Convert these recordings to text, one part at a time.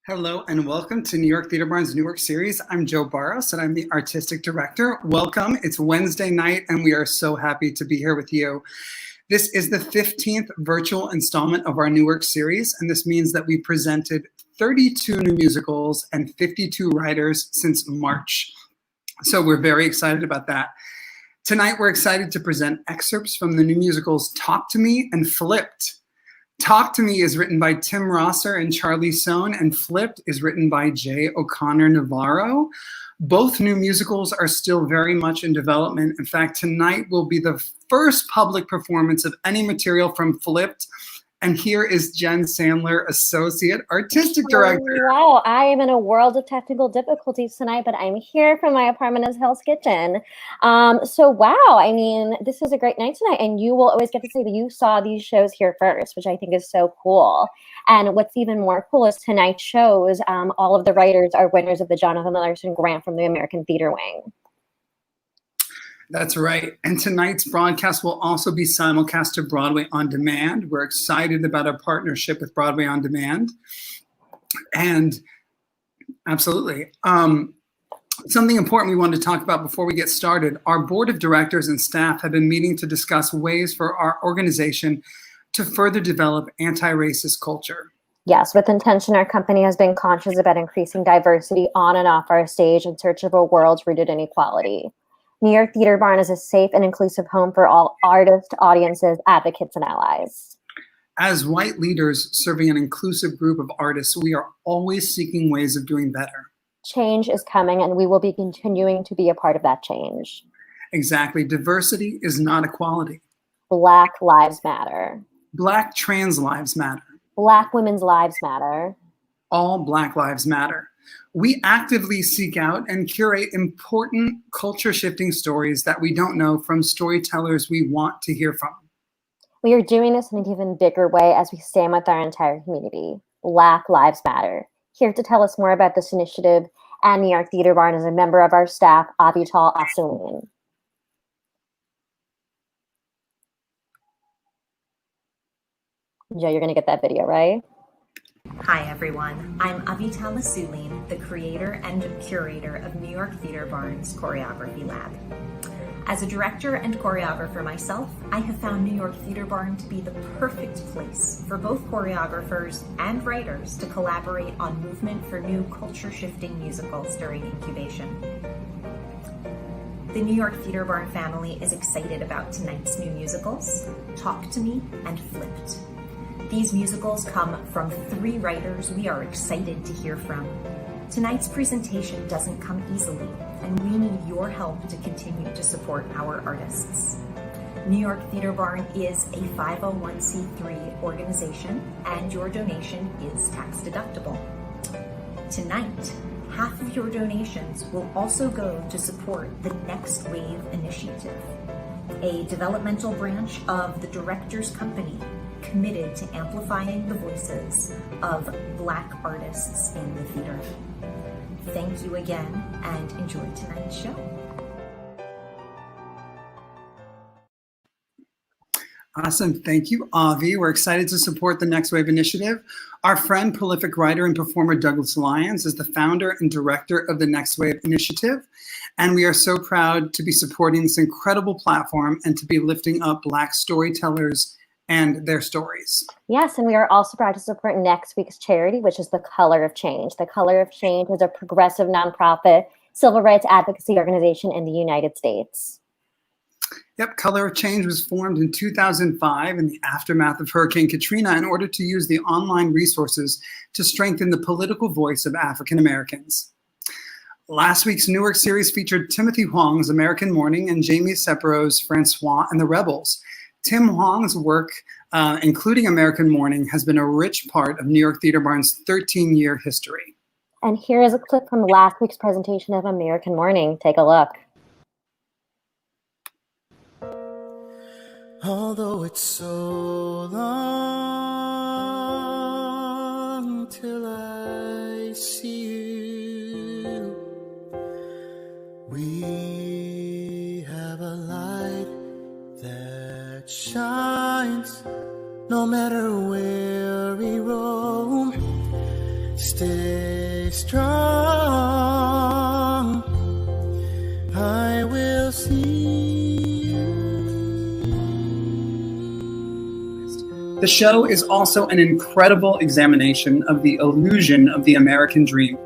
Hello and welcome to New York Theater Barn's Newark series. I'm Joe Barros and I'm the artistic director. Welcome. It's Wednesday night and we are so happy to be here with you. This is the 15th virtual installment of our Newark series, and this means that we presented 32 new musicals and 52 writers since March. So we're very excited about that. Tonight we're excited to present excerpts from the new musicals Talk to Me and F.L.I.P.PED. Talk to Me is written by Tim Rosser and Charlie Sohne, and F.L.I.P.PED is written by J. Oconer Navarro. Both new musicals are still very much in development. In fact, tonight will be the first public performance of any material from F.L.I.P.PED. And here is Jen Sandler, Associate Artistic Director. Wow, I am in a world of technical difficulties tonight, but I'm here from my apartment in Hell's Kitchen. Wow, I mean, this is a great night tonight, and you will always get to say that you saw these shows here first, which I think is so cool. And what's even more cool is tonight's shows, all of the writers are winners of the Jonathan Larson Grant from the American Theater Wing. That's right. And tonight's broadcast will also be simulcast to Broadway On Demand. We're excited about our partnership with Broadway On Demand. And absolutely. Something important we wanted to talk about before we get started. Our board of directors and staff have been meeting to discuss ways for our organization to further develop anti-racist culture. Yes, with intention, our company has been conscious about increasing diversity on and off our stage in search of a world rooted in equality. New York Theater Barn is a safe and inclusive home for all artists, audiences, advocates, and allies. As white leaders serving an inclusive group of artists, we are always seeking ways of doing better. Change is coming, and we will be continuing to be a part of that change. Exactly. Diversity is not equality. Black lives matter. Black trans lives matter. Black women's lives matter. All Black lives matter. We actively seek out and curate important culture-shifting stories that we don't know from storytellers we want to hear from. We are doing this in an even bigger way as we stand with our entire community. Black Lives Matter. Here to tell us more about this initiative and New York Theater Barn is a member of our staff, Avital Asuline. Joe, you're going to get that video, right? Hi everyone, I'm Avital Asuline, the creator and curator of New York Theater Barn's Choreography Lab. As a director and choreographer myself, I have found New York Theater Barn to be the perfect place for both choreographers and writers to collaborate on movement for new culture-shifting musicals during incubation. The New York Theater Barn family is excited about tonight's new musicals, Talk to Me and F.L.I.P.PED. These musicals come from 3 writers we are excited to hear from. Tonight's presentation doesn't come easily, and we need your help to continue to support our artists. New York Theater Barn is a 501c3 organization, and your donation is tax deductible. Tonight, half of your donations will also go to support the Next Wave Initiative, a developmental branch of the Directors Company committed to amplifying the voices of Black artists in the theater. Thank you again and enjoy tonight's show. Awesome. Thank you, Avi. We're excited to support the Next Wave Initiative. Our friend, prolific writer and performer Douglas Lyons is the founder and director of the Next Wave Initiative. And we are so proud to be supporting this incredible platform and to be lifting up Black storytellers and their stories. Yes, and we are also proud to support next week's charity, which is The Color of Change. The Color of Change is a progressive nonprofit civil rights advocacy organization in the United States. Yep, Color of Change was formed in 2005 in the aftermath of Hurricane Katrina in order to use the online resources to strengthen the political voice of African Americans. Last week's Newark series featured Timothy Huang's American Morning and Jamie Separo's Francois and the Rebels. Tim Huang's work, including American Morning, has been a rich part of New York Theater Barn's 13-year history. And here is a clip from last week's presentation of American Morning. Take a look. Although it's so long till I see you, we have a light that shines no matter where we roam. Stay strong. I will see you. The show is also an incredible examination of the illusion of the American dream.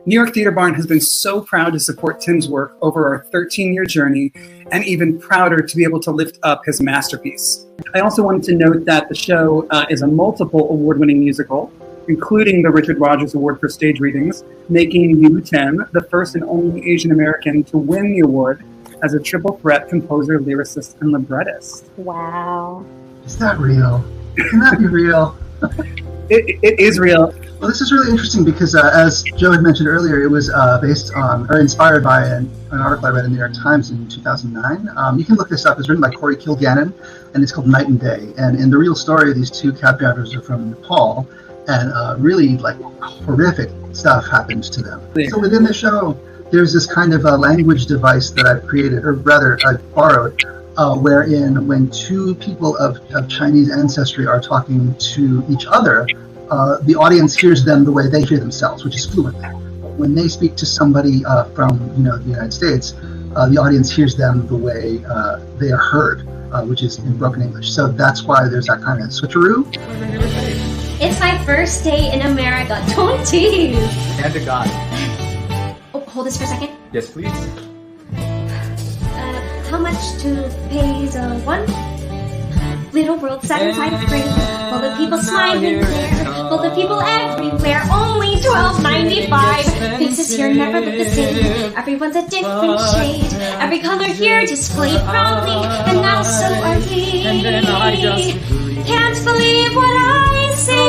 New York Theater Barn has been so proud to support Tim's work over our 13-year journey, and even prouder to be able to lift up his masterpiece. I also wanted to note that the show is a multiple award-winning musical, including the Richard Rogers Award for Stage Readings, making you, Tim, the first and only Asian American to win the award as a triple threat composer, lyricist, and librettist. Wow. Is that real? Can that be real? It is real. Well, this is really interesting because, as Joe had mentioned earlier, it was based on, or inspired by an article I read in the New York Times in 2009. You can look this up. It's written by Corey Kilgannon, and it's called Night and Day. And in the real story, these two cab drivers are from Nepal, and really, horrific stuff happens to them. Yeah. So within the show, there's this kind of language device that I've created, or rather, I borrowed, wherein when two people of Chinese ancestry are talking to each other, the audience hears them the way they hear themselves, which is fluently. When they speak to somebody from the United States, the audience hears them the way they are heard, which is in broken English. So that's why there's that kind of switcheroo. It's my first day in America. Don't tease. Hand to God. Oh, hold this for a second. Yes, please. How much to pay the one? Little world sat inside a frame, full of people smiling there, full of people everywhere, only $12.95. Faces here never look the same, everyone's a different shade, every color here displayed proudly, and now so are we. Can't believe what I see.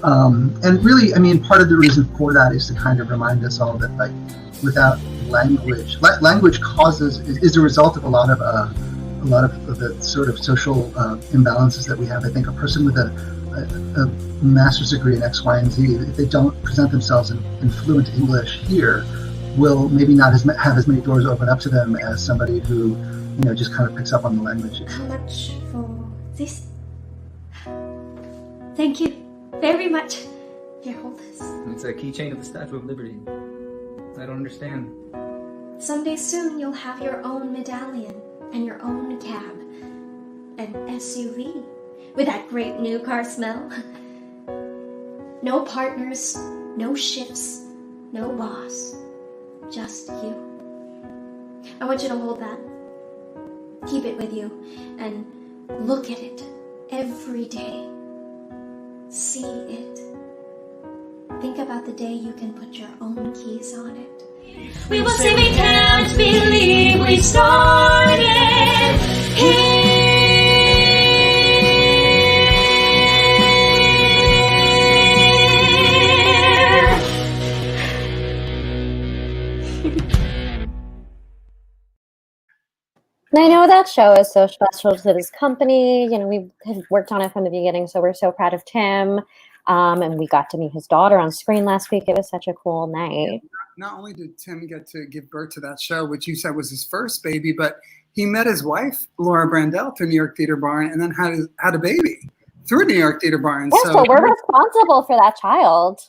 And really, I mean, part of the reason for that is to kind of remind us all that, without language, language is a result of a lot of the sort of social imbalances that we have. I think a person with a master's degree in X, Y, and Z, if they don't present themselves in fluent English here, will maybe not have as many doors open up to them as somebody who, just kind of picks up on the language. How much for this? Thank you very much. Here, hold this. It's a keychain of the Statue of Liberty. I don't understand. Someday soon you'll have your own medallion and your own cab, an SUV with that great new car smell. No partners, no shifts, no boss, just you. I want you to hold that. Keep it with you and look at it every day. See it. Think about the day you can put your own keys on it. We will say we can't believe we started here. And I know that show is so special to this company. We have worked on it from the beginning, so we're so proud of Tim. And we got to meet his daughter on screen last week. It was such a cool night. Not only did Tim get to give birth to that show, which you said was his first baby, but he met his wife, Laura Brandel, through New York Theater Barn, and then had a baby through New York Theater Barn. Yeah, so we're responsible for that child.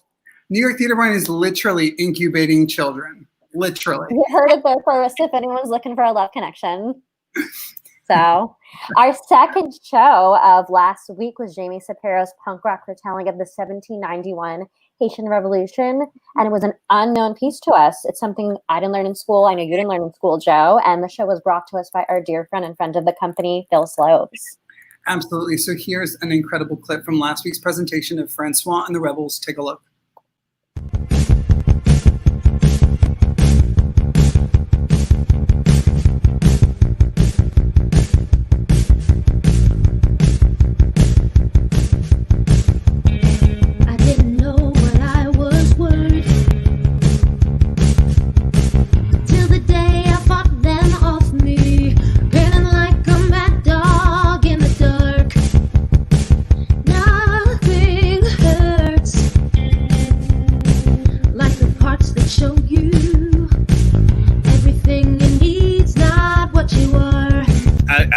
New York Theater Barn is literally incubating children. Literally. You heard it there first if anyone's looking for a love connection. So our second show of last week was Jamie Sapero's punk rock retelling of the 1791 Haitian Revolution, and it was an unknown piece to us. It's something I didn't learn in school. I know you didn't learn in school, Joe, and the show was brought to us by our dear friend and friend of the company, Phil-Am. Absolutely. So here's an incredible clip from last week's presentation of Francois and the Rebels. Take a look.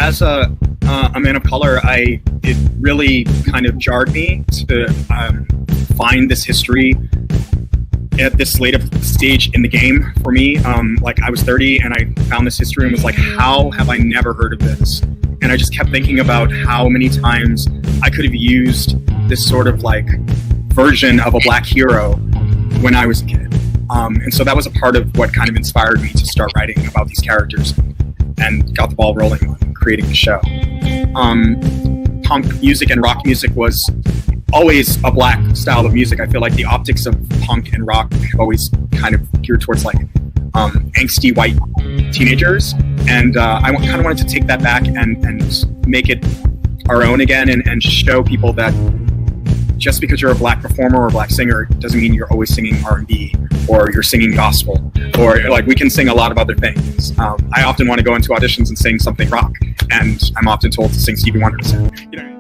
As a man of color, it really kind of jarred me to find this history at this late of stage in the game for me. Like I was 30 and I found this history and was like, how have I never heard of this? And I just kept thinking about how many times I could have used this sort of like version of a Black hero when I was a kid. And so that was a part of what kind of inspired me to start writing about these characters and got the ball rolling on creating the show. Punk music and rock music was always a Black style of music. I feel like the optics of punk and rock have always kind of geared towards like angsty white teenagers. And I kind of wanted to take that back and make it our own again and show people that just because you're a Black performer or a Black singer doesn't mean you're always singing R&B or you're singing gospel, or like we can sing a lot of other things. I often want to go into auditions and sing something rock, and I'm often told to sing Stevie Wonder. You know.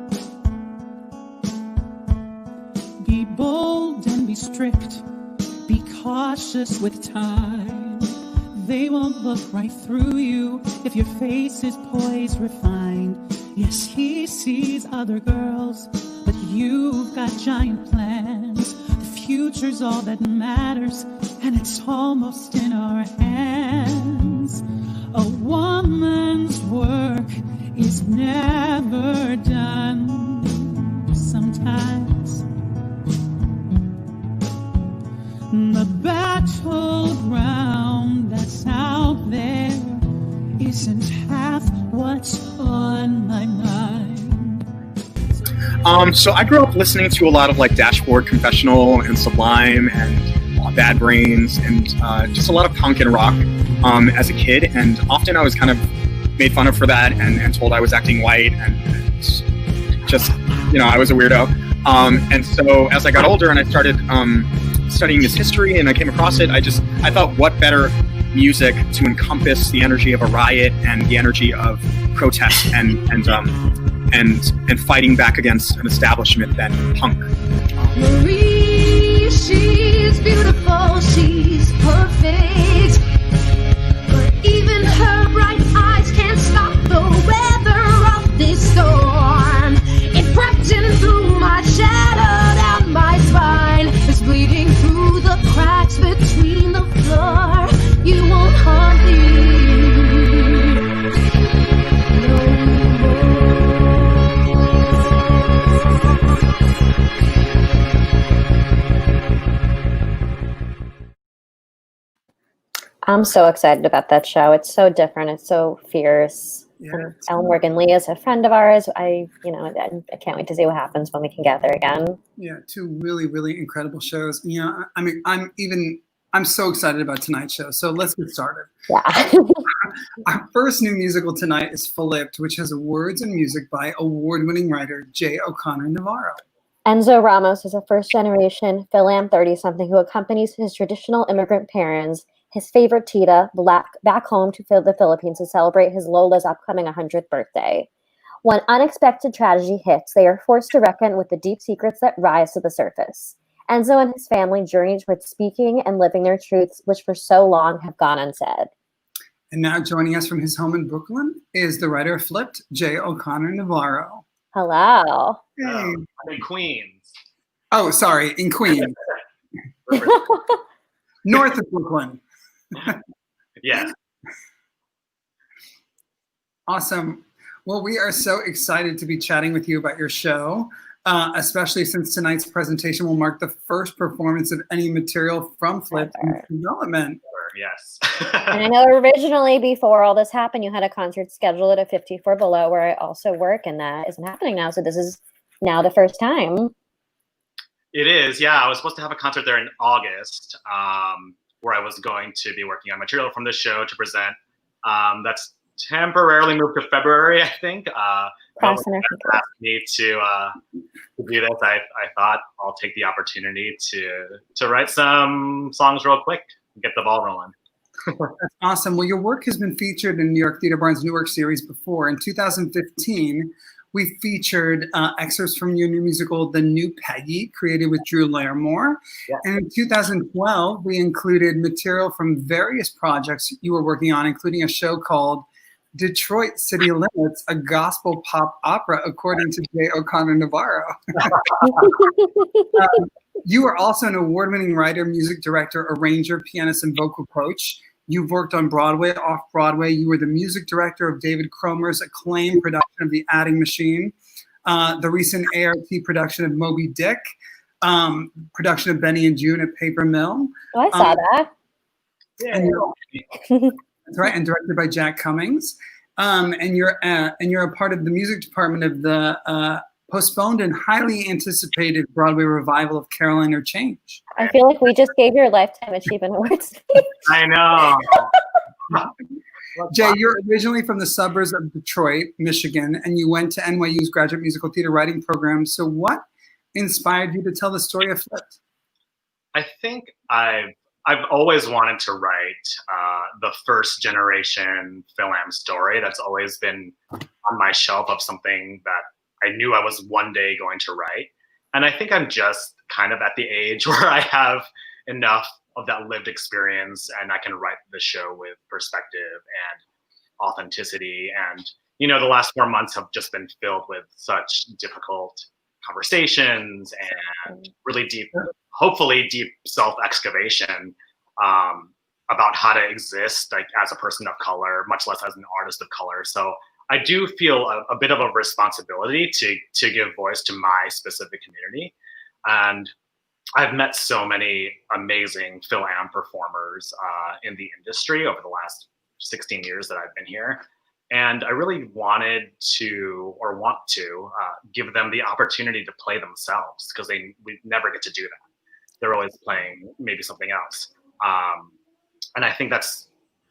Be bold and be strict, be cautious with time. They won't look right through you if your face is poised, refined. Yes, he sees other girls, but you've got giant plans. The future's all that matters, and it's almost in our hands. A woman's work is never done. Sometimes the battleground that's out there isn't half what's on my mind. So I grew up listening to a lot of like Dashboard Confessional and Sublime and Bad Brains and just a lot of punk and rock as a kid. And often I was kind of made fun of for that and told I was acting white and just, you know, I was a weirdo. And so as I got older and I started studying this history and I came across it, I thought what better music to encompass the energy of a riot and the energy of protest and fighting back against an establishment than punk. Marie, she's beautiful, she's perfect, but even her bright eyes can't stop the weather of this storm. It crept in through my shadow, down my spine, it's bleeding through the cracks between the floor. You won't harm me. I'm so excited about that show. It's so different. It's so fierce. Yeah, And L. Morgan Lee is a friend of ours. I can't wait to see what happens when we can gather again. yeah, two really, really incredible shows. You know, I mean, I'm so excited about tonight's show. So let's get started. Yeah. Our first new musical tonight is F.L.I.P.PED, which has words and music by award-winning writer J. Oconer Navarro. Enzo Ramos is a first-generation Fil-Am 30-something who accompanies his traditional immigrant parents, his favorite Tita, back home to the Philippines to celebrate his Lola's upcoming 100th birthday. When unexpected tragedy hits, they are forced to reckon with the deep secrets that rise to the surface. Enzo and his family journey towards speaking and living their truths, which for so long have gone unsaid. And now joining us from his home in Brooklyn is the writer of F.L.I.P.PED, J. Oconer Navarro. Hello. Hey. I'm in Queens. Oh, sorry, in Queens. North of Brooklyn. Yes. Awesome. Well, we are so excited to be chatting with you about your show, especially since tonight's presentation will mark the first performance of any material from F.L.I.P.PED in development. Yes. And I know originally before all this happened, you had a concert scheduled at 54 Below where I also work, and that isn't happening now. So this is now the first time. It is, yeah. I was supposed to have a concert there in August, where I was going to be working on material from the show to present. That's temporarily moved to February, I think. Asked me to do this. I thought I'll take the opportunity to write some songs real quick and get the ball rolling. That's awesome. Well, your work has been featured in New York Theater Barn's Newark series before. In 2015, we featured excerpts from your new musical, The New Peggy, created with Drew Larimore. Yeah. And in 2012, we included material from various projects you were working on, including a show called Detroit City Limits, a gospel pop opera, according to J. Oconer Navarro. You are also an award-winning writer, music director, arranger, pianist, and vocal coach. You've worked on Broadway, off-Broadway. You were the music director of David Cromer's acclaimed production of The Adding Machine, the recent ART production of Moby Dick, production of Benny and June at Paper Mill. Oh, I saw that. And that's right, and directed by Jack Cummings. And you're a part of the music department of the postponed and highly anticipated Broadway revival of Caroline or Change. I feel like we just gave your Lifetime Achievement Award speech. I know. Jay, you're originally from the suburbs of Detroit, Michigan, and you went to NYU's graduate musical theater writing program. So what inspired you to tell the story of F.L.I.P.PED? I think I've always wanted to write the first generation Fil-Am story. That's always been on my shelf of something that I knew I was one day going to write. And I think I'm just kind of at the age where I have enough of that lived experience and I can write the show with perspective and authenticity. And, you know, the last 4 months have just been filled with such difficult conversations and really deep, hopefully deep self-excavation about how to exist like as a person of color, much less as an artist of color. So I do feel a bit of a responsibility to give voice to my specific community. And I've met so many amazing Fil-Am performers in the industry over the last 16 years that I've been here. And I really want to give them the opportunity to play themselves because we never get to do that. They're always playing maybe something else. And I think that's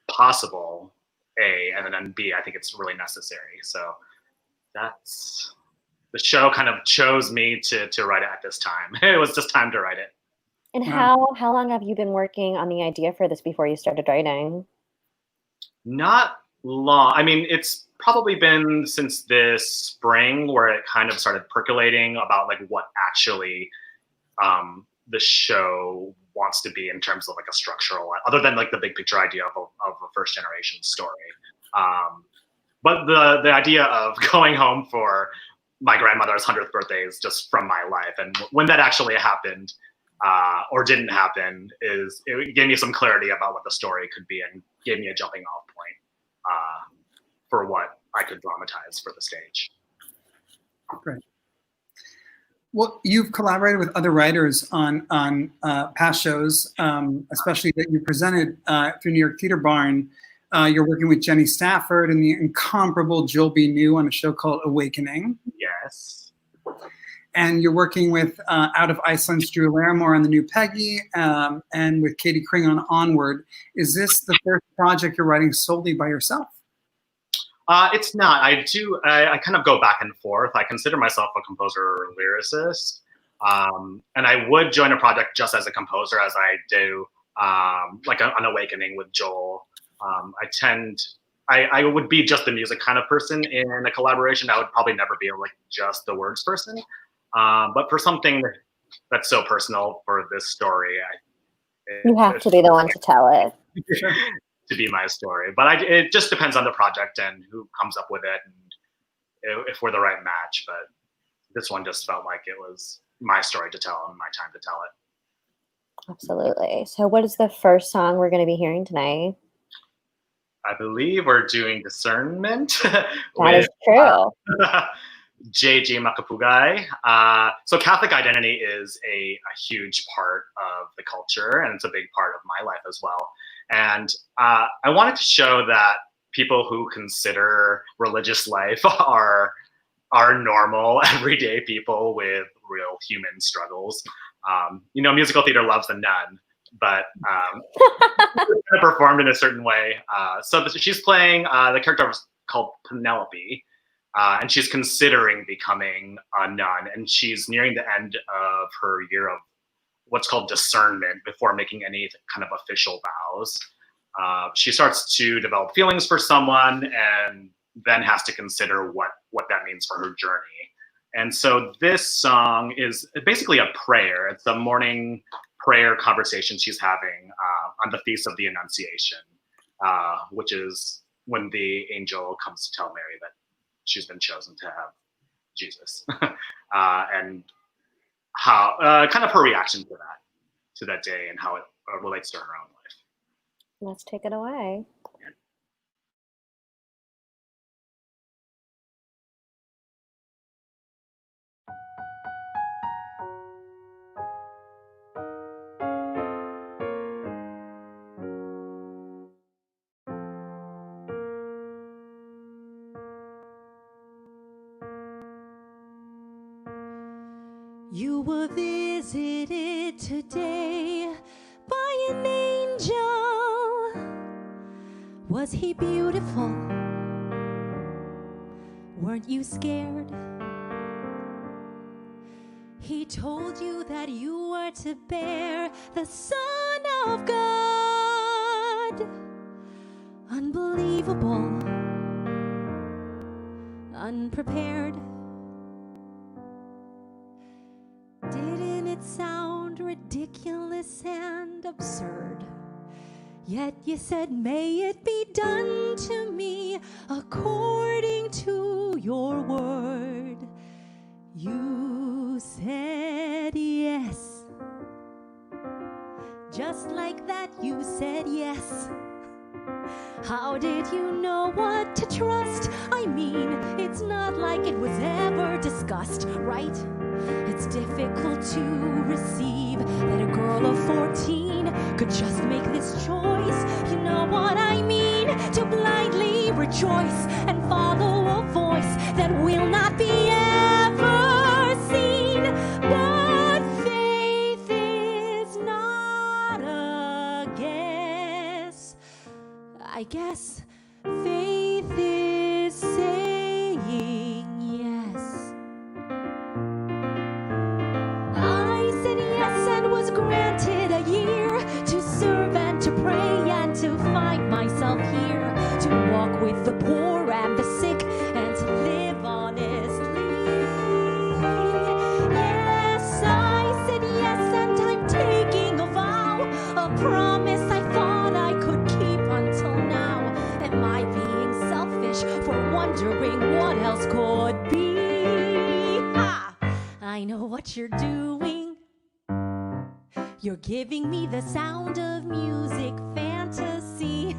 possible, A, and then B, I think it's really necessary. So that's, the show kind of chose me to write it at this time. It was just time to write it. And how long have you been working on the idea for this before you started writing? Not long. I mean, it's probably been since this spring where it kind of started percolating about like what actually the show wants to be in terms of like a structural, other than like the big picture idea of a first generation story. But the idea of going home for my grandmother's 100th birthday is just from my life. And when that actually happened or didn't happen, it gave me some clarity about what the story could be and gave me a jumping off point for what I could dramatize for the stage. Great. Well, you've collaborated with other writers on past shows, especially that you presented through New York Theater Barn. You're working with Jenny Stafford and the incomparable Joel B. New on a show called Awakening. Yes. And you're working with Out of Iceland's Drew Larimore on the new Peggy and with Katie Kring on Onward. Is this the first project you're writing solely by yourself? It's not. I kind of go back and forth. I consider myself a composer or lyricist. And I would join a project just as a composer as I do like an Awakening with Joel. I would be just the music kind of person in a collaboration. I would probably never be like just the words person. But for something that's so personal for this story, you have to be the one to tell it. To be my story. But it just depends on the project and who comes up with it and if we're the right match. But this one just felt like it was my story to tell and my time to tell it. Absolutely. So what is the first song we're going to be hearing tonight? I believe we're doing Discernment. That is true. J.G. Makapugai. So Catholic identity is a huge part of the culture, and it's a big part of my life as well. And I wanted to show that people who consider religious life are normal, everyday people with real human struggles. You know, musical theater loves the nun, but performed in a certain way. So she's playing the character called Penelope, and she's considering becoming a nun, and she's nearing the end of her year of what's called discernment before making any kind of official vows. She starts to develop feelings for someone and then has to consider what that means for her journey. And so this song is basically a prayer. It's a morning prayer conversation she's having on the Feast of the Annunciation, which is when the angel comes to tell Mary that she's been chosen to have Jesus. And how kind of her reaction to that day and how it relates to her own life. Let's take it away. You were visited today by an angel. Was he beautiful? Weren't you scared? He told you that you were to bear the Son of God. Unbelievable, unprepared. Didn't it sound ridiculous and absurd? Yet you said, may it be done to me according to your word. You said yes. Just like that, you said yes. How did you know what to trust? I mean, it's not like it was ever discussed, right? It's difficult to receive that a girl of 14 could just make this choice. You know what I mean? To blindly rejoice and follow a voice that will not be ever seen. But faith is not a guess. I guess faith is saying yes. I said yes and was granted a year to serve and to pray and to find myself here, to walk with the poor and the sick and to live honestly. Yes, I said yes and I'm taking a vow, a promise I thought I could keep until now. Am I being selfish for wondering what else could be? Ha! I know what you're doing. You're giving me the sound of music fantasy.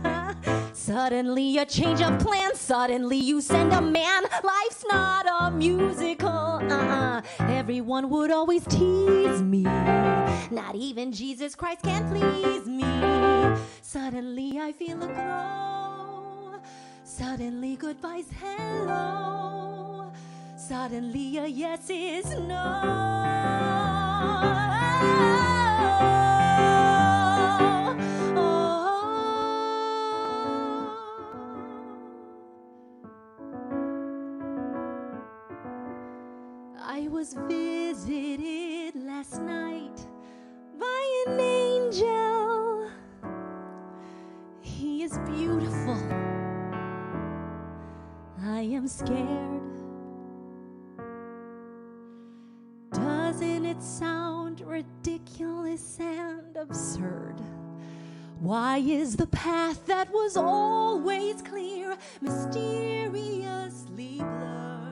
Suddenly a change of plans. Suddenly you send a man. Life's not a musical. Everyone would always tease me. Not even Jesus Christ can please me. Suddenly I feel a glow. Suddenly goodbye's hello. Suddenly a yes is no. I was visited last night by an angel. He is beautiful. I am scared. Doesn't it sound ridiculous and absurd? Why is the path that was always clear mysteriously blurred?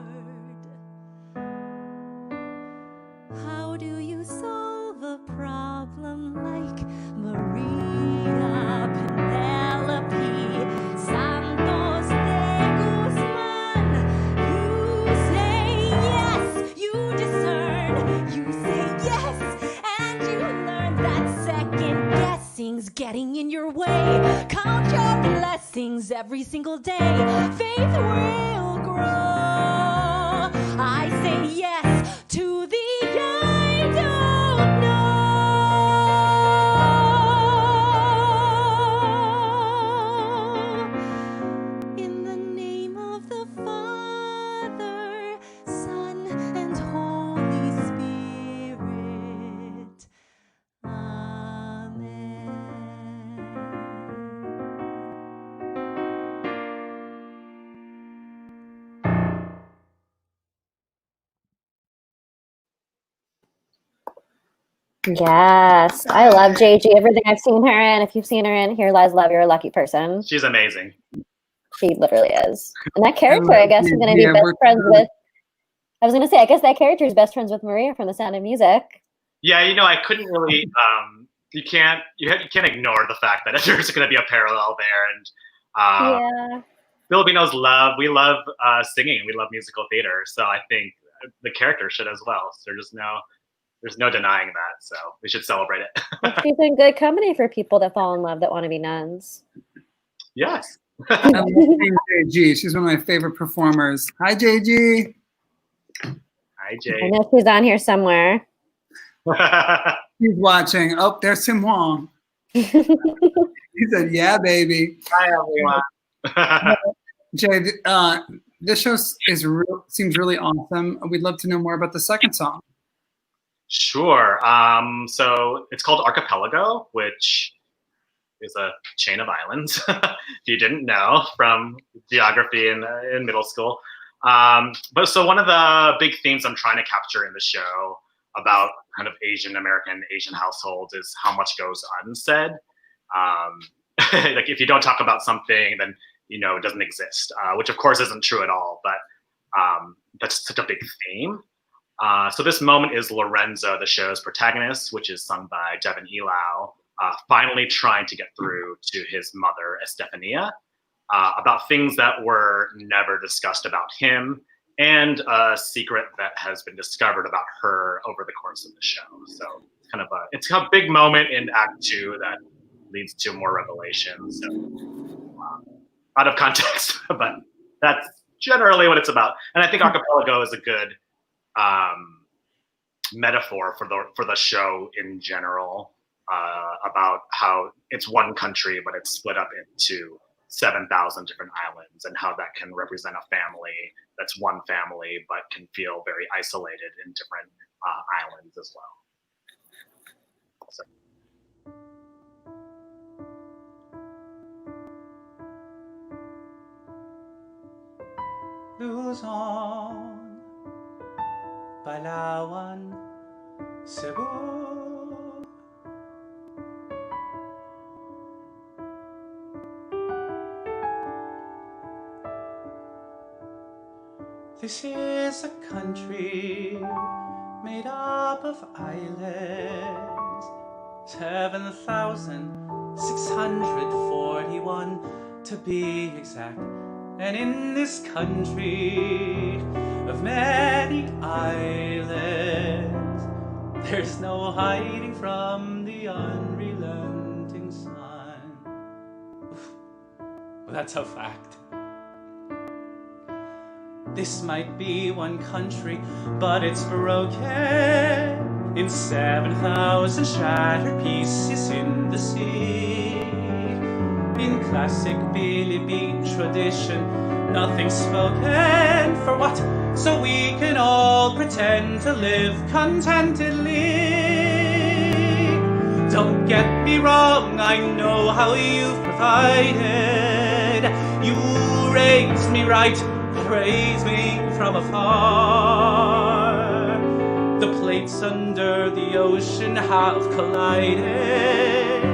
How do you solve a problem like Maria, Penelope, Santos de Guzman? You say yes, you discern, you say yes, and you learn that second guessing's getting in your way. Count your blessings every single day. Faith will grow. I say yes to the I don't know. In the name of the Father, Son, and Holy Spirit. Amen. Yes, I love JG. Everything I've seen her in. If you've seen her in Here Lies Love, you're a lucky person. She's amazing. She literally is. And that character, I guess, is going to be best friends with I was gonna say, I guess that character is best friends with Maria from The Sound of Music. Yeah, I couldn't really. You can't ignore the fact that there's going to be a parallel there, and Yeah. Filipinos love singing. We love musical theater, so I think the character should as well. So there's no denying that. So we should celebrate it. Well, she's in good company for people that fall in love that want to be nuns. Yes. I love seeing JG. She's one of my favorite performers. Hi, JG. Hi, Jay. I know she's on here somewhere. He's watching. Oh, there's Tim Wong. He said, "Yeah, baby." Hi, everyone. Jay, this show seems really awesome. We'd love to know more about the second song. Sure. So it's called Archipelago, which is a chain of islands. If you didn't know from geography in middle school. But so one of the big themes I'm trying to capture in the show about kind of Asian households is how much goes unsaid. Like if you don't talk about something, then it doesn't exist, which of course isn't true at all. But that's such a big theme. So this moment is Lorenzo, the show's protagonist, which is sung by Devin Elau, finally trying to get through to his mother, Estefania, about things that were never discussed about him and a secret that has been discovered about her over the course of the show. So it's a big moment in Act 2 that leads to more revelations. So, out of context, but that's generally what it's about. And I think Archipelago is a good metaphor for the show in general, about how it's one country, but it's split up into 7,000 different islands, and how that can represent a family that's one family, but can feel very isolated in different islands as well. So. Luzon, Palawan, Cebu. This is a country made up of islands, 7,641 to be exact. And in this country of many islands, there's no hiding from the unrelenting sun. Well, that's a fact. This might be one country, but it's broken in 7,000 shattered pieces in the sea. In classic Philippine tradition, nothing's spoken for what? So we can all pretend to live contentedly. Don't get me wrong, I know how you've provided. You raised me right, praise me from afar. The plates under the ocean have collided,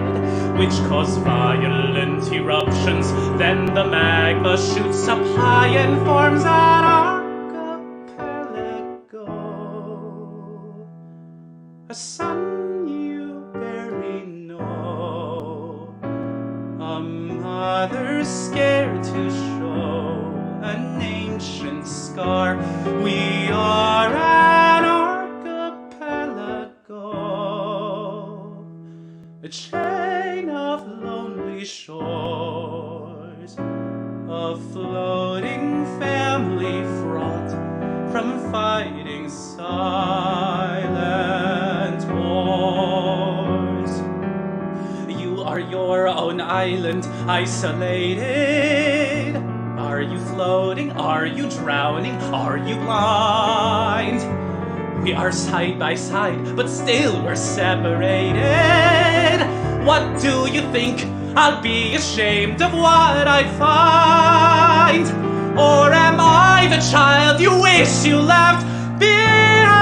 which cause violent eruptions. Then the magma shoots up high and forms an archipelago. A son you barely know, a mother scared to show an ancient scar. We are an archipelago, a chain of lonely shores, a floating family fraught from fighting silent wars. You are your own island, isolated. Are you floating? Are you drowning? Are you blind? We are side by side, but still we're separated. What do you think? I'll be ashamed of what I find? Or am I the child you wish you left behind?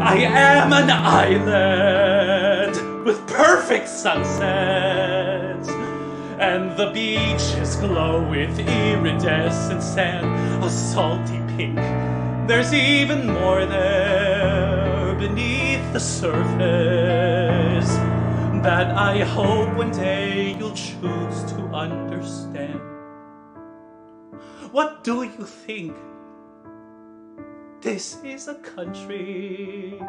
I am an island with perfect sunsets, and the beaches glow with iridescent sand, a salty pink. There's even more there beneath the surface that I hope one day you'll choose to understand. What do you think? This is a country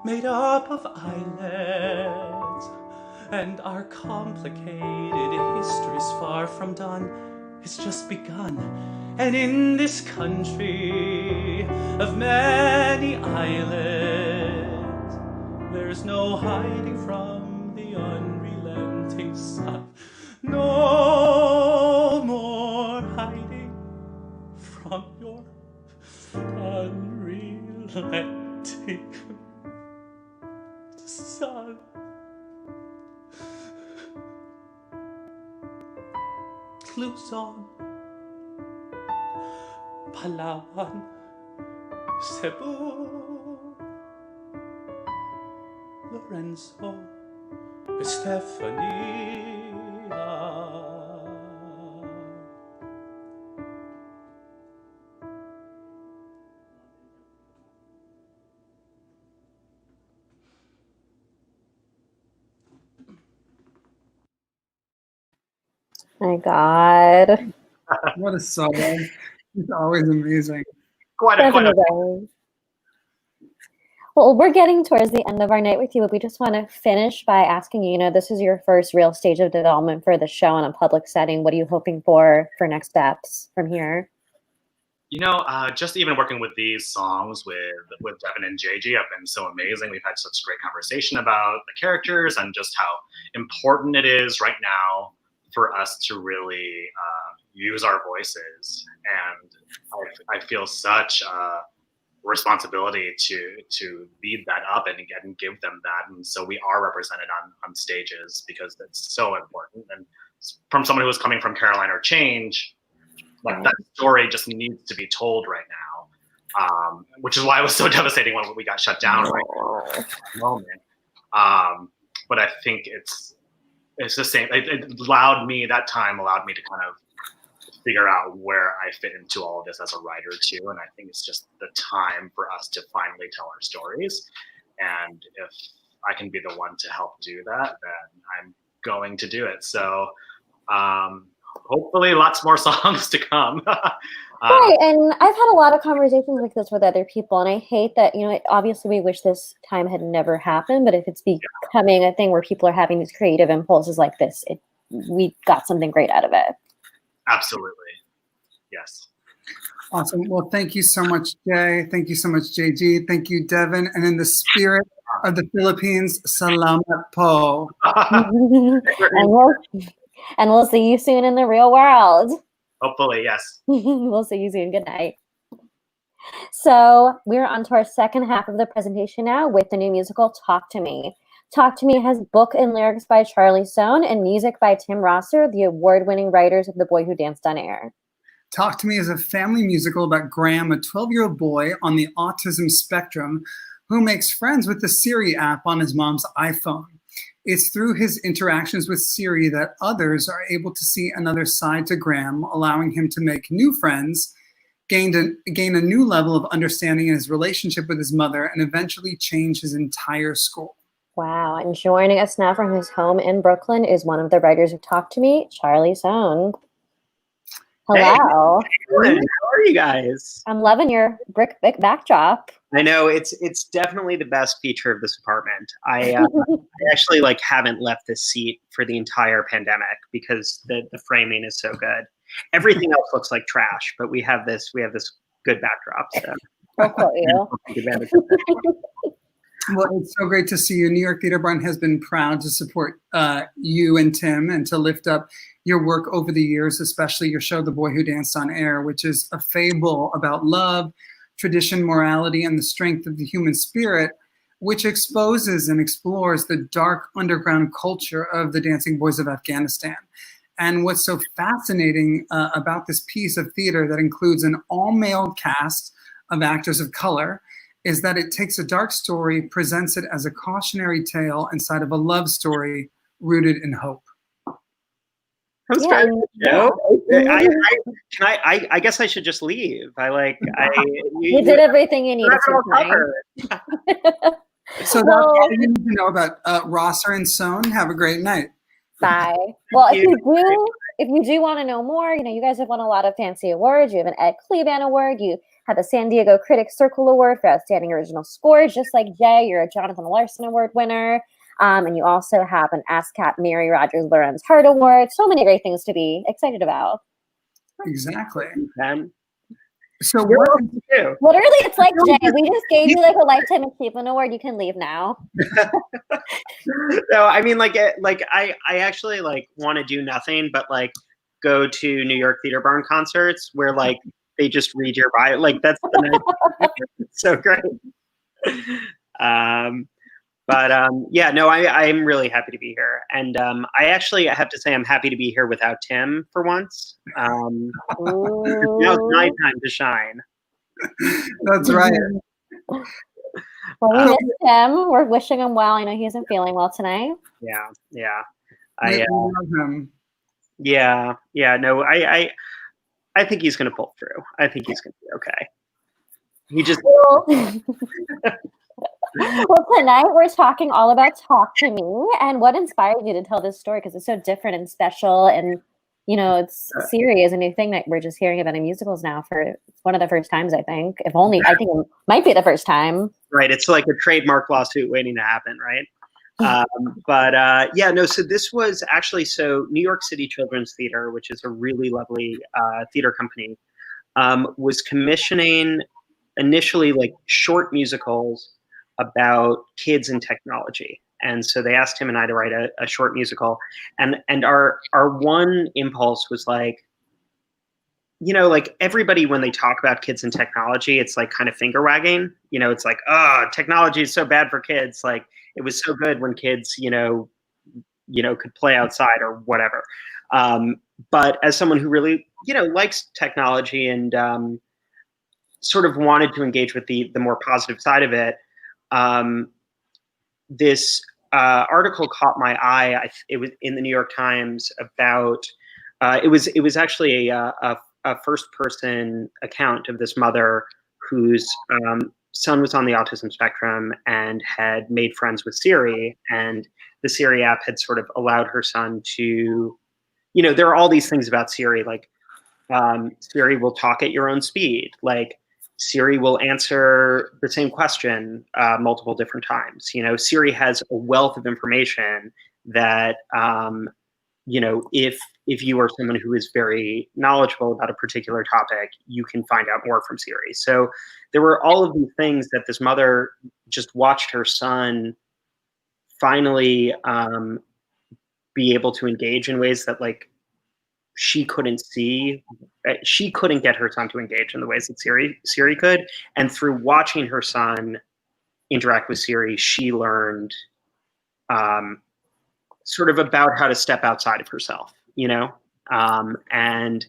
made up of islands, and our complicated history's far from done. It's just begun. And in this country of many islands, there's no hiding from the unrelenting sun. No more hiding from your unrelenting sun. Luzon, Palawan, Cebu, Lorenzo, Estefania. My God. What a song. It's always amazing. Definitely. Well, we're getting towards the end of our night with you, but we just want to finish by asking you, this is your first real stage of development for the show in a public setting. What are you hoping for next steps from here? Just even working with these songs with Devin and JG have been so amazing. We've had such great conversation about the characters and just how important it is right now for us to really use our voices. And I feel such a responsibility to lead that up and give them that. And so we are represented on stages because that's so important. And from someone who is coming from Carolina or Change, that story just needs to be told right now, which is why it was so devastating when we got shut down right now at the moment. But I think it's the same. That time allowed me to kind of figure out where I fit into all of this as a writer too. And I think it's just the time for us to finally tell our stories. And if I can be the one to help do that, then I'm going to do it. So hopefully lots more songs to come. Right, and I've had a lot of conversations like this with other people, and I hate that, obviously we wish this time had never happened, but if it's becoming a thing where people are having these creative impulses like this, we got something great out of it. Absolutely. Yes. Awesome. Well, thank you so much, Jay. Thank you so much, JG. Thank you, Devin. And in the spirit of the Philippines, salamat po. And we'll see you soon in the real world. Hopefully, yes. We'll see you soon. Good night. So we're on to our second half of the presentation now with the new musical, Talk to Me. Talk to Me has book and lyrics by Charlie Sohne and music by Tim Rosser, the award-winning writers of The Boy Who Danced on Air. Talk to Me is a family musical about Graham, a 12-year-old boy on the autism spectrum who makes friends with the Siri app on his mom's iPhone. It's through his interactions with Siri that others are able to see another side to Graham, allowing him to make new friends, gain a new level of understanding in his relationship with his mother, and eventually change his entire school. Wow. And joining us now from his home in Brooklyn is one of the writers who Talk to Me, Charlie Sohne. Hello. Hey, how are you guys? I'm loving your brick backdrop. I know it's definitely the best feature of this apartment. I actually haven't left this seat for the entire pandemic because the framing is so good. Everything else looks like trash, but we have this good backdrop. So. I'll quote you. Well, it's so great to see you. New York Theater Barn has been proud to support you and Tim and to lift up your work over the years, especially your show, The Boy Who Danced on Air, which is a fable about love, tradition, morality, and the strength of the human spirit, which exposes and explores the dark underground culture of the Dancing Boys of Afghanistan. And what's so fascinating about this piece of theater that includes an all-male cast of actors of color is that it takes a dark story, presents it as a cautionary tale inside of a love story rooted in hope. That was very good, Joe. I guess I should just leave. You did everything you needed to tonight. So that's all you need to know about Rosser and Sohne. Have a great night. Bye. Well, if you do want to know more, you guys have won a lot of fancy awards. You have an Ed Kleban Award. You have a San Diego Critics Circle Award for Outstanding Original Score. Just like Jay, you're a Jonathan Larson Award winner. And you also have an ASCAP Mary Rogers Lorenz Hart Award. So many great things to be excited about. Exactly. So literally, it's like, Jay, we just gave you like a Lifetime Achievement Award. You can leave now. No, I mean, I actually want to do nothing but go to New York Theater Barn concerts where they just read your bio. That's the nice. It's so great. I'm really happy to be here, and I have to say I'm happy to be here without Tim for once. Now it's my time to shine. That's right. Well, we miss him. We're wishing him well. I know he isn't feeling well tonight. Yeah. I love him. Yeah. No, I think he's gonna pull through. I think he's gonna be okay. He just. Well, tonight we're talking all about Talk to Me and what inspired you to tell this story, because it's so different and special, and it's Siri is a new thing that we're just hearing about in musicals now for one of the first times, I think. I think it might be the first time. Right, it's like a trademark lawsuit waiting to happen, right? So this was actually New York City Children's Theater, which is a really lovely theater company, was commissioning initially short musicals about kids and technology. And so they asked him and I to write a short musical. And our one impulse was everybody, when they talk about kids and technology, it's kind of finger wagging. It's technology is so bad for kids. It was so good when kids, could play outside or whatever. But as someone who really, likes technology and sort of wanted to engage with the more positive side of it, this article caught my eye. It was in the New York Times about. It was actually a first-person account of this mother whose son was on the autism spectrum and had made friends with Siri, and the Siri app had sort of allowed her son to. There are all these things about Siri, Siri will talk at your own speed, Siri will answer the same question multiple different times. Siri has a wealth of information that, if you are someone who is very knowledgeable about a particular topic, you can find out more from Siri. So there were all of these things that this mother just watched her son finally be able to engage in ways that she couldn't see. She couldn't get her son to engage in the ways that Siri could. And through watching her son interact with Siri, she learned sort of about how to step outside of herself, and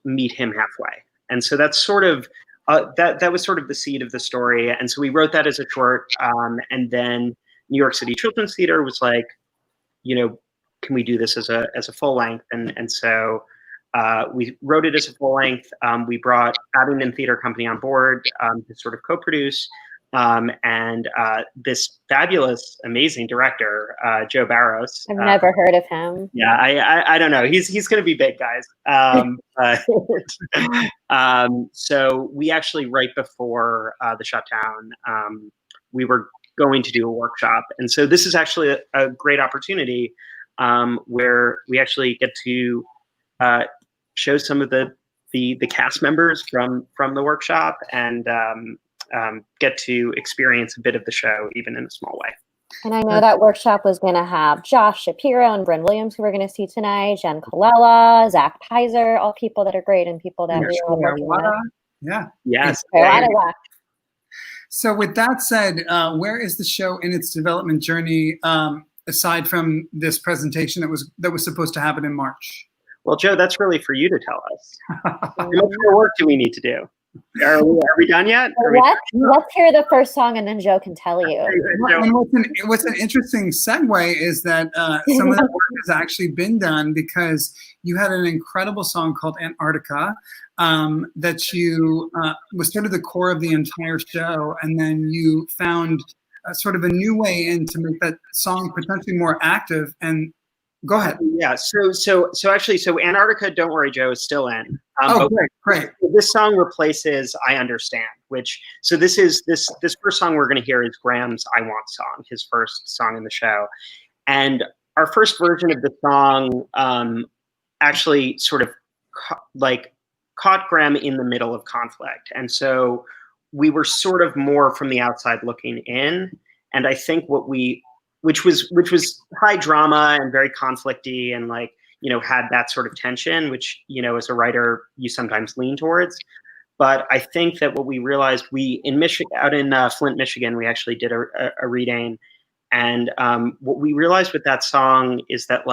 meet him halfway. And so that's sort of that was sort of the seed of the story. And so we wrote that as a short, and then New York City Children's Theater was can we do this as a full length? And so we wrote it as a full length. We brought Abingdon Theater Company on board to sort of co-produce, and this fabulous, amazing director, Joe Barros. I've never heard of him. Yeah, I don't know. He's going to be big, guys. So we actually, right before the shutdown, we were going to do a workshop, and so this is actually a great opportunity. Where we actually get to show some of the cast members from the workshop and get to experience a bit of the show, even in a small way. And I know that workshop was going to have Josh Shapiro and Bryn Williams, who we're going to see tonight, Jen Colella, Zach Pizer, all people that are great and people that we are working with. Yeah. Yes. So with that said, where is the show in its development journey? Aside from this presentation that was supposed to happen in March? Well, Joe, that's really for you to tell us. How much more work do we need to do? Are we done yet? Are we Let's hear the first song, and then Joe can tell you. And what's an interesting segue is that some of that work has actually been done because you had an incredible song called Antarctica that you was sort of the core of the entire show, and then you found sort of a new way in to make that song potentially more active. And go ahead. Yeah. So Antarctica, Don't Worry, Joe is still in. Great. This song replaces I Understand, this first song we're going to hear is Graham's I Want song, his first song in the show. And our first version of the song actually sort of caught Graham in the middle of conflict. And so we were sort of more from the outside looking in. And I think which was high drama and very conflicty and had that sort of tension, which, as a writer, you sometimes lean towards. But I think that what we realized, out in Flint, Michigan, we actually did a reading. And what we realized with that song is that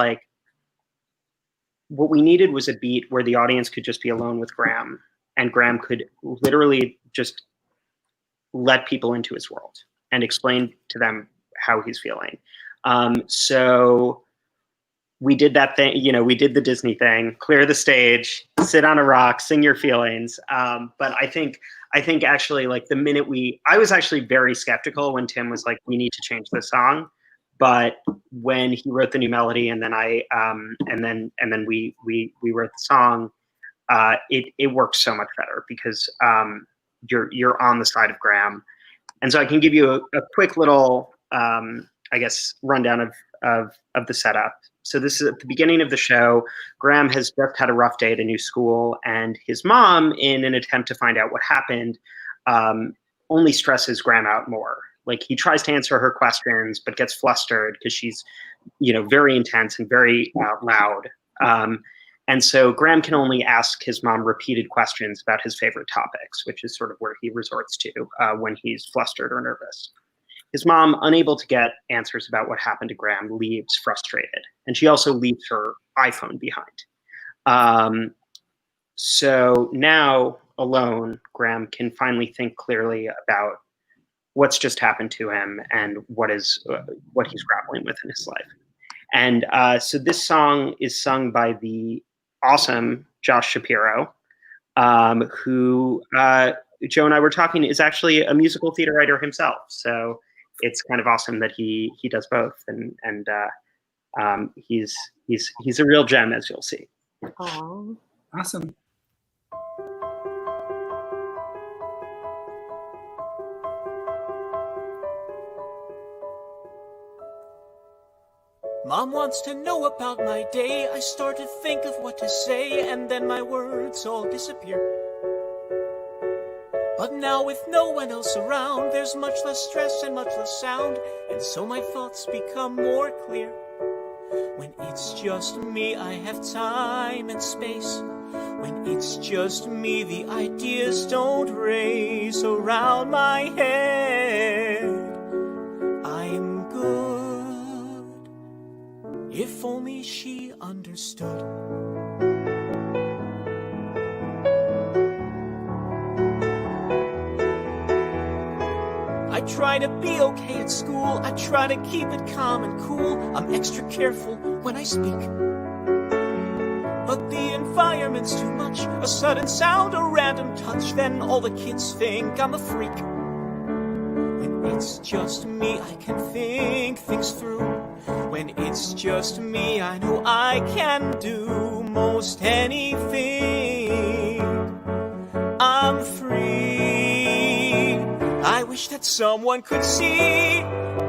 what we needed was a beat where the audience could just be alone with Graham, and Graham could literally just let people into his world and explain to them how he's feeling. So we did that thing, we did the Disney thing, clear the stage, sit on a rock, sing your feelings. But I think actually the minute I was actually very skeptical when Tim was like, we need to change this song. But when he wrote the new melody and then we wrote the song, it worked so much better because you're on the side of Graham. And so I can give you a quick little, rundown of the setup. So this is at the beginning of the show. Graham has just had a rough day at a new school, and his mom, in an attempt to find out what happened, only stresses Graham out more. He tries to answer her questions, but gets flustered because she's, very intense and very loud. And so Graham can only ask his mom repeated questions about his favorite topics, which is sort of where he resorts to when he's flustered or nervous. His mom, unable to get answers about what happened to Graham, leaves frustrated. And she also leaves her iPhone behind. So now, alone, Graham can finally think clearly about what's just happened to him and what he's grappling with in his life. And so this song is sung by the awesome Josh Shapiro, who Joe and I were talking is actually a musical theater writer himself. So it's kind of awesome that he does both, and he's a real gem, as you'll see. Aww. Awesome. Mom wants to know about my day. I start to think of what to say, and then my words all disappear. But now with no one else around, there's much less stress and much less sound, and so my thoughts become more clear. When it's just me, I have time and space. When it's just me, the ideas don't race around my head. I'm good. If only she understood. I try to be okay at school. I try to keep it calm and cool. I'm extra careful when I speak. But the environment's too much. A sudden sound, a random touch, then all the kids think I'm a freak. When it's just me, I can think things through. When it's just me, I know I can do most anything. I'm free. I wish that someone could see.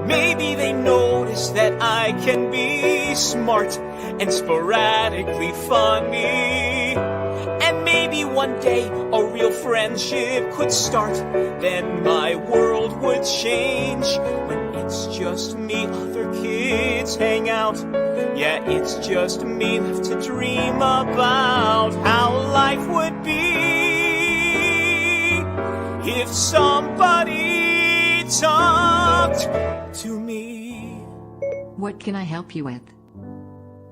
Maybe they notice that I can be smart and sporadically funny. And maybe one day a real friendship could start. Then my world would change. When it's just me, other kids hang out. Yeah, it's just me left to dream about how life would be if somebody talked to me. What can I help you with?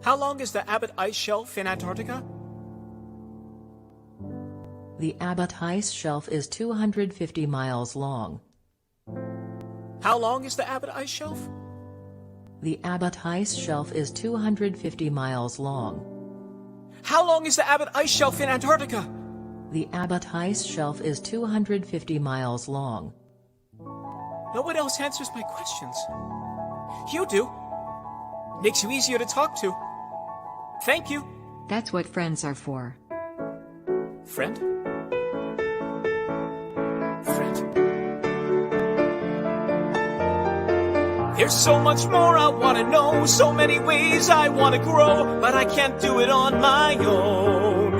How long is the Abbott ice shelf in Antarctica? The The Abbott ice shelf is 250 miles long. How long is the Abbott ice shelf? The Abbott ice shelf is 250 miles long. How long is the Abbott ice shelf in Antarctica? The Abbott ice shelf is 250 miles long. No one else answers my questions. You do. Makes you easier to talk to. Thank you. That's what friends are for. Friend? There's so much more I want to know, so many ways I want to grow, but I can't do it on my own.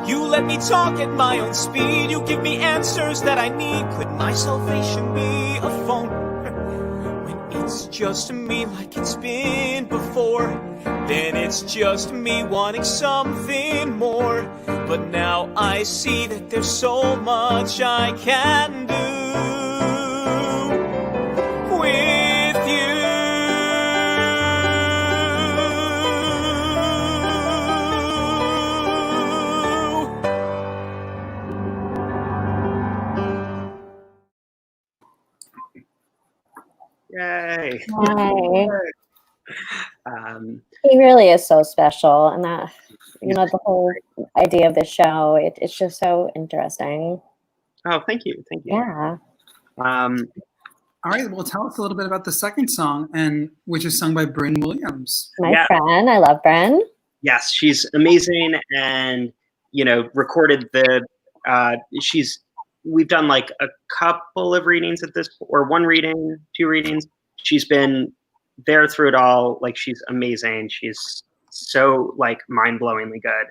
You let me talk at my own speed, you give me answers that I need. Could my salvation be a phone? When it's just me like it's been before, then it's just me wanting something more. But now I see that there's so much I can do with you. Yay. Hi. Um, He really is so special, and that, you know, the whole idea of the show, it's just so interesting. oh, thank you. Thank you. Yeah. All right, well, tell us a little bit about the second song, and which is sung by Bryn Williams. My friend, I love Bryn. Yes, she's amazing, and recorded we've done like a couple of readings at this, or one reading, 2 readings. She's been there through it all. Like, she's amazing. She's so like mind-blowingly good.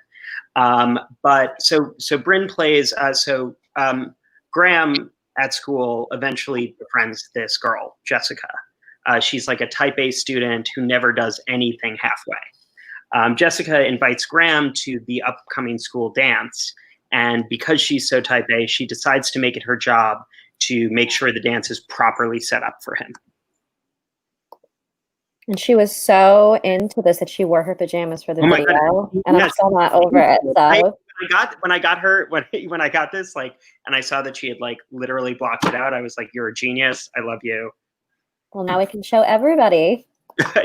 But so Bryn plays. Graham at school eventually befriends this girl, Jessica. She's like a type A student who never does anything halfway. Jessica invites Graham to the upcoming school dance. And because she's so type A, she decides to make it her job to make sure the dance is properly set up for him. And she was so into this that she wore her pajamas for the video, God. and Yes. I'm still not over it. So When I got this, like, and I saw that she had like literally blocked it out, I was like, "You're a genius. I love you." well, now we can show everybody.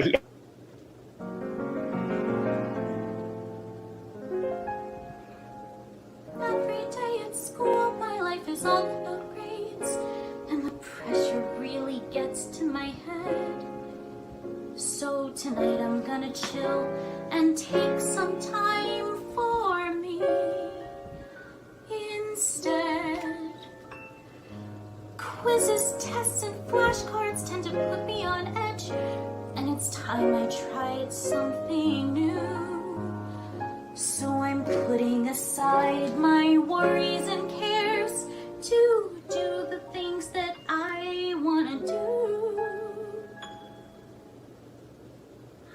Yeah. Every day at school, my life is all about grades, and the pressure really gets to my head. So tonight I'm gonna chill and take some time for me instead. Quizzes, tests, and flashcards tend to put me on edge, and it's time I tried something new. So I'm putting aside my worries and cares to do the things that I want to do.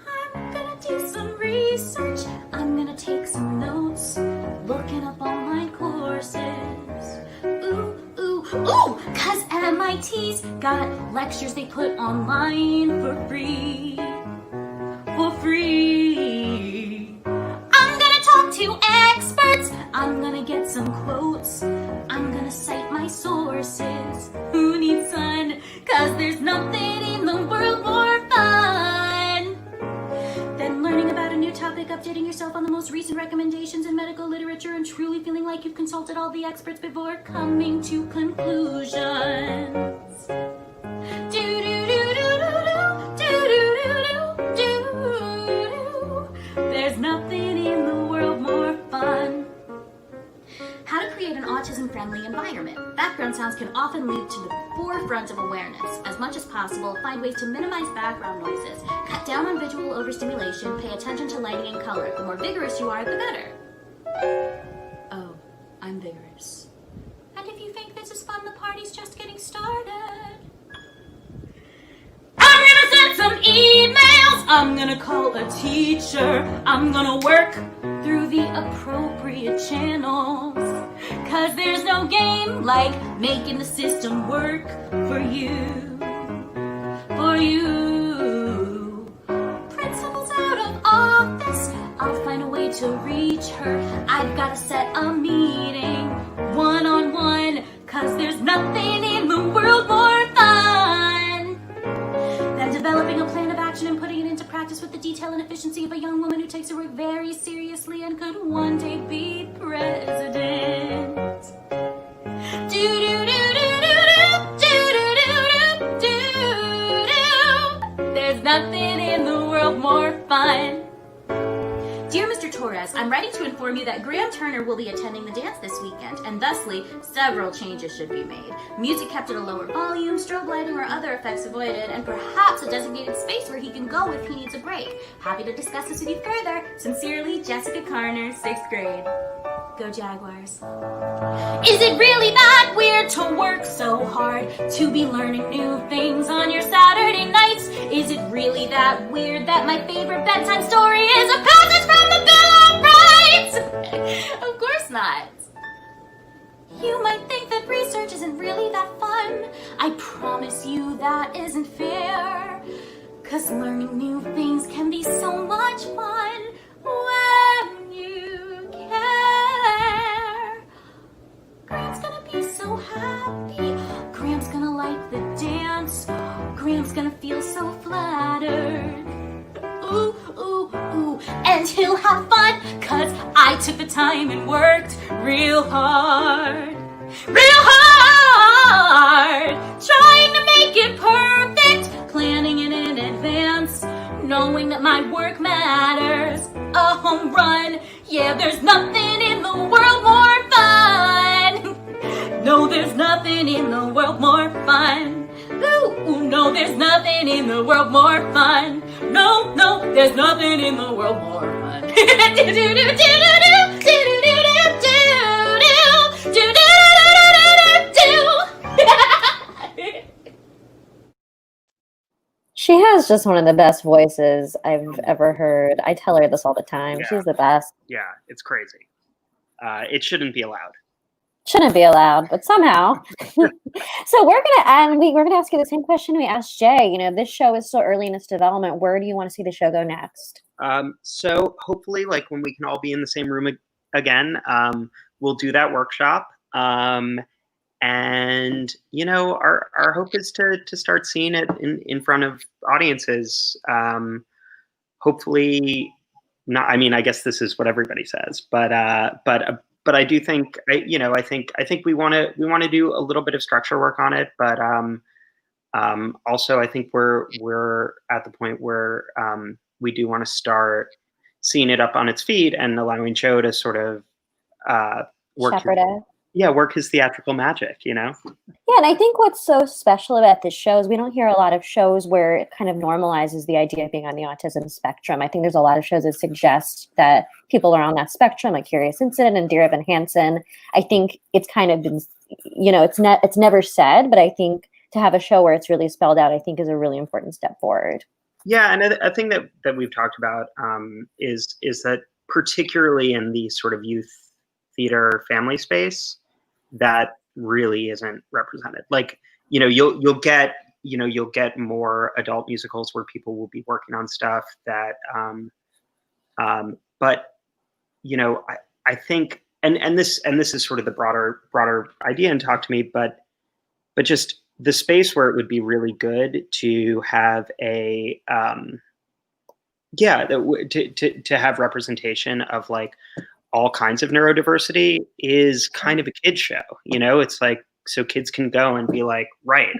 I'm gonna do some research, I'm gonna take some notes, looking up all my courses. Ooh, ooh, ooh, 'cause MIT's got lectures they put online for free. For free. I'm gonna talk to experts, I'm gonna get some quotes, I'm gonna cite my sources. Who needs sun? 'Cause there's nothing in the world more fun than learning about a new topic, updating yourself on the most recent recommendations in medical literature, and truly feeling like you've consulted all the experts before coming to conclusions. There's nothing in the world more fun. How to create an autism-friendly environment. Background sounds can often lead to the forefront of awareness. As much as possible, find ways to minimize background noises. Cut down on visual overstimulation. Pay attention to lighting and color. The more vigorous you are, the better. Oh, I'm vigorous. And if you think this is fun, the party's just getting started. I'm gonna send some emails, I'm gonna call a teacher, I'm gonna work through the appropriate channels. 'Cause there's no game like making the system work for you. For you. Principal's out of office, I'll find a way way to reach her. I've gotta set a meeting, one-on-one, 'cause there's nothing in the world more fun than developing a plan of action and putting it into practice with the detail and efficiency of a young woman who takes her work very seriously and could one day be president. There's nothing in the world more fun. Dear Mr. Torres, I'm writing to inform you that Graham Turner will be attending the dance this weekend, and thusly, several changes should be made. Music kept at a lower volume, strobe lighting or other effects avoided, and perhaps a designated space where he can go if he needs a break. Happy to discuss this with you further. Sincerely, Jessica Carner, 6th grade. Go Jaguars. Is it really that weird to work so hard, to be learning new things on your Saturday nights? Is it really that weird that my favorite bedtime story is a passage from the Bill of Rights? Of course not. You might think that research isn't really that fun. I promise you that isn't fair. 'Cause learning new things can be so much fun when you care. Graham's gonna be so happy. Graham's gonna like the dance. Graham's gonna feel so flattered. Ooh, ooh, ooh. And he'll have fun, 'cause I took the time and worked real hard. Real hard! Trying to make it perfect. Planning it in advance. Knowing that my work matters. A home run. Yeah, there's nothing in the world more fun. No, there's nothing in the world more fun. Ooh, ooh, no, there's nothing in the world more fun. No, no, there's nothing in the world more fun. She has just one of the best voices I've ever heard. I tell her this all the time. Yeah. She's the best. Yeah, it's crazy. It shouldn't be allowed. Shouldn't be allowed, but somehow. So we're gonna end. We're gonna ask you the same question we asked Jay. You know, this show is still early in its development. Where do you want to see the show go next? So hopefully, like when we can all be in the same room again, we'll do that workshop. And you know, our hope is to start seeing it in front of audiences. Hopefully, not. I mean, I guess this is what everybody says, but I do think, I think we want to do a little bit of structure work on it, but also I think we're at the point where we do want to start seeing it up on its feet and allowing Joe to sort of work his theatrical magic, you know? Yeah, and I think what's so special about this show is we don't hear a lot of shows where it kind of normalizes the idea of being on the autism spectrum. I think there's a lot of shows that suggest that people are on that spectrum, like Curious Incident and Dear Evan Hansen. I think it's kind of been, it's never said, but I think to have a show where it's really spelled out, I think is a really important step forward. Yeah, and a thing that we've talked about is that particularly in the sort of youth theater family space, that really isn't represented. Like, you'll get more adult musicals where people will be working on stuff that, but I think, and this is sort of the broader idea, and talk to me, but just the space where it would be really good to have a, to have representation of like all kinds of neurodiversity is kind of a kid's show. It's like, so kids can go and be like, right,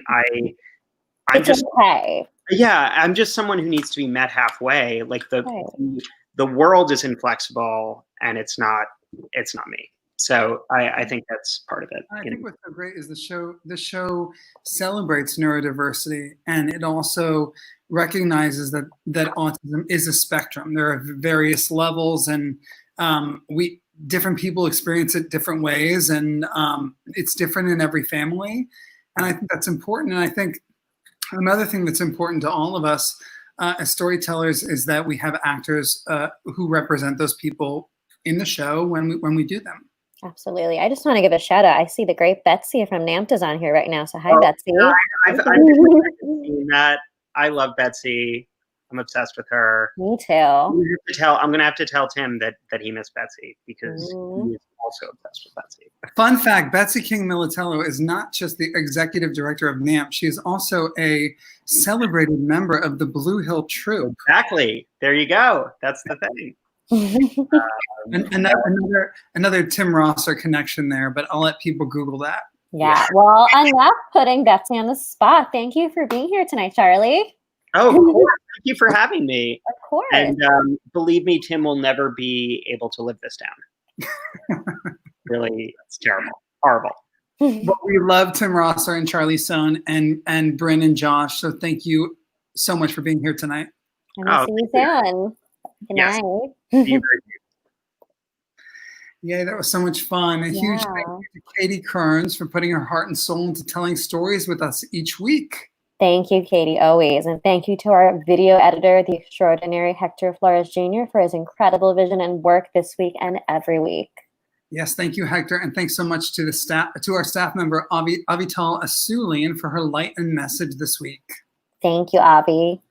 I'm just okay. Yeah, I'm just someone who needs to be met halfway. Like the world is inflexible and it's not me. So I think that's part of it. I think what's so great is the show celebrates neurodiversity, and it also recognizes that autism is a spectrum. There are various levels, and different people experience it different ways, and it's different in every family. And I think that's important. And I think another thing that's important to all of us as storytellers is that we have actors who represent those people in the show when we do them. Absolutely. I just want to give a shout out. I see the great Betsy from NAMTA's on here right now. So hi, Betsy. I've seen that. I love Betsy. I'm obsessed with her. Me too. I'm gonna have to tell Tim that he missed Betsy because he is also obsessed with Betsy. Fun fact, Betsy King Militello is not just the executive director of NAMP. She is also a celebrated member of the Blue Hill Troupe. Exactly. There you go. That's the thing. Another Tim Rosser connection there, but I'll let people Google that. Yeah. Well, enough putting Betsy on the spot. Thank you for being here tonight, Charlie. Oh, of course. Thank you for having me. Of course. And believe me, Tim will never be able to live this down. Really, it's terrible. Horrible. But we love Tim Rosser and Charlie Sohne and Bryn and Josh. So thank you so much for being here tonight. And we'll see you soon. Good night. Yeah, that was so much fun. A huge thank you to Katie Kearns for putting her heart and soul into telling stories with us each week. Thank you, Katie, always. And thank you to our video editor, the extraordinary Hector Flores Jr., for his incredible vision and work this week and every week. Yes, thank you, Hector. And thanks so much to the staff, to our staff member, Avital Asulian, for her light and message this week. Thank you, Avi.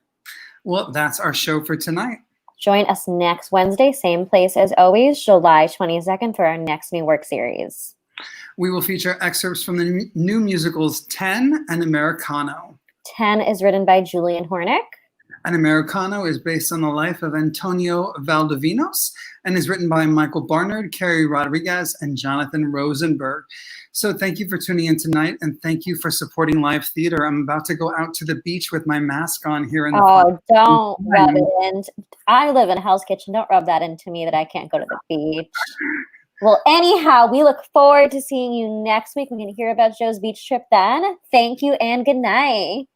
Well, that's our show for tonight. Join us next Wednesday, same place as always, July 22nd, for our next new work series. We will feature excerpts from the new musicals 10 and Americano. 10 is written by Julian Hornick. And Americano is based on the life of Antonio Valdivinos and is written by Michael Barnard, Carrie Rodriguez, and Jonathan Rosenberg. So thank you for tuning in tonight, and thank you for supporting live theater. I'm about to go out to the beach with my mask on here in the don't rub it in. I live in Hell's Kitchen. Don't rub that into me that I can't go to the beach. Well, anyhow, we look forward to seeing you next week. We're going to hear about Joe's beach trip then. Thank you and good night.